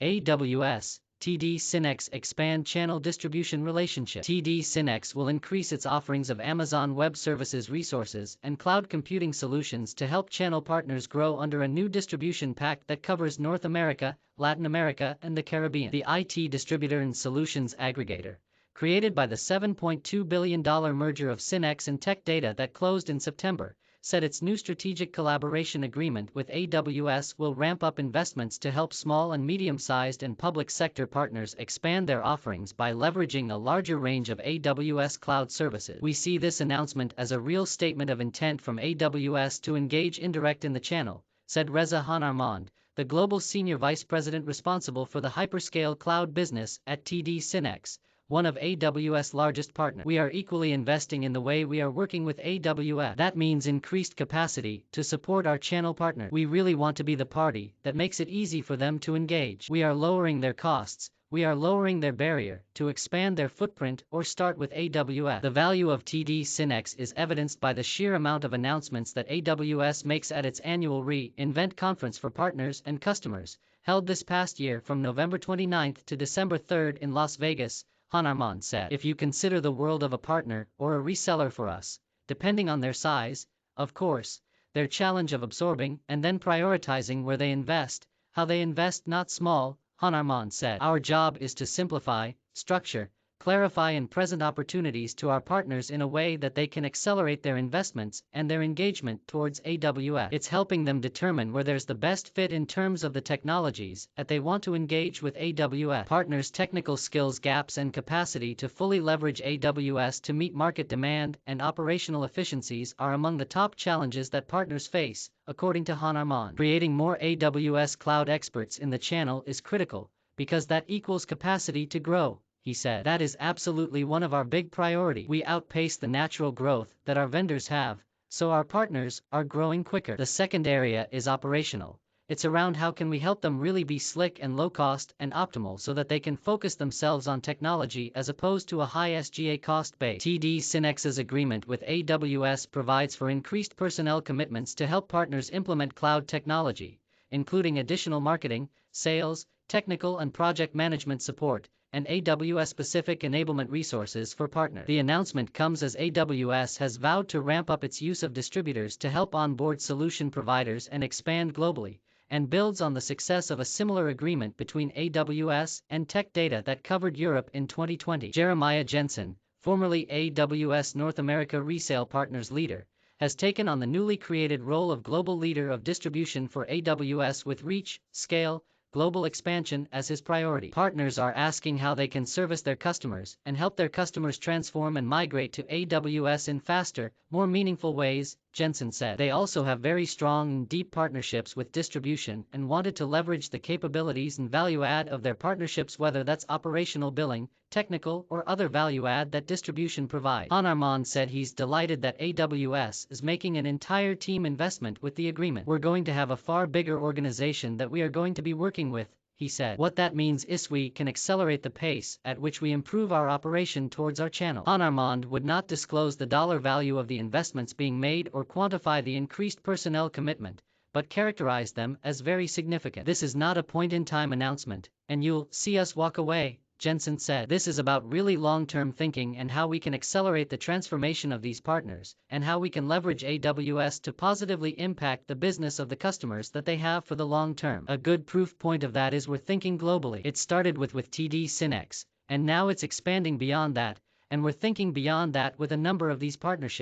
AWS, TD SYNEX expand channel distribution relationship. TD SYNEX will increase its offerings of Amazon Web Services resources and cloud computing solutions to help channel partners grow under a new distribution pact that covers North America, Latin America, and the Caribbean. The IT distributor and solutions aggregator, created by the $7.2 billion merger of SYNEX and Tech Data that closed in September, said its new strategic collaboration agreement with AWS will ramp up investments to help small and medium-sized and public sector partners expand their offerings by leveraging a larger range of AWS cloud services. We see this announcement as a real statement of intent from AWS to engage indirect in the channel, said Reza Hanarmand, the global senior vice president responsible for the hyperscale cloud business at TD SYNEX, one of AWS' largest partners. We are equally investing in the way we are working with AWS. That means increased capacity to support our channel partners. We really want to be the party that makes it easy for them to engage. We are lowering their costs. We are lowering their barrier to expand their footprint or start with AWS. The value of TD SYNEX is evidenced by the sheer amount of announcements that AWS makes at its annual Re-Invent conference for partners and customers, held this past year from November 29th to December 3rd in Las Vegas. Hanarmand said, if you consider the world of a partner or a reseller for us, depending on their size, of course, their challenge of absorbing and then prioritizing where they invest, how they invest not small, Hanarmand said. Our job is to simplify, structure, clarify and present opportunities to our partners in a way that they can accelerate their investments and their engagement towards AWS. It's helping them determine where there's the best fit in terms of the technologies that they want to engage with AWS. Partners' technical skills gaps and capacity to fully leverage AWS to meet market demand and operational efficiencies are among the top challenges that partners face, according to Hanarmand. Creating more AWS cloud experts in the channel is critical, because that equals capacity to grow, he said. That is absolutely one of our big priorities. We outpace the natural growth that our vendors have, so our partners are growing quicker. The second area is operational. It's around how can we help them really be slick and low cost and optimal so that they can focus themselves on technology as opposed to a high SG&A cost base. TD SYNEX's agreement with AWS provides for increased personnel commitments to help partners implement cloud technology, including additional marketing, sales, technical and project management support, and AWS-specific enablement resources for partners. The announcement comes as AWS has vowed to ramp up its use of distributors to help onboard solution providers and expand globally, and builds on the success of a similar agreement between AWS and Tech Data that covered Europe in 2020. Jeremiah Jensen, formerly AWS North America Resale Partners leader, has taken on the newly created role of global leader of distribution for AWS with reach, scale, global expansion as his priority. Partners are asking how they can service their customers and help their customers transform and migrate to AWS in faster, more meaningful ways, Jensen said. They also have very strong and deep partnerships with distribution and wanted to leverage the capabilities and value add of their partnerships, whether that's operational billing, technical or other value add that distribution provides. Hanarmand said he's delighted that AWS is making an entire team investment with the agreement. We're going to have a far bigger organization that we are going to be working with, he said. What that means is we can accelerate the pace at which we improve our operation towards our channel. Hanarmand would not disclose the dollar value of the investments being made or quantify the increased personnel commitment, but characterized them as very significant. This is not a point-in-time announcement, and you'll see us walk away, Jensen said. This is about really long-term thinking and how we can accelerate the transformation of these partners, and how we can leverage AWS to positively impact the business of the customers that they have for the long term. A good proof point of that is we're thinking globally. It started with TD SYNEX, and now it's expanding beyond that, and we're thinking beyond that with a number of these partnerships.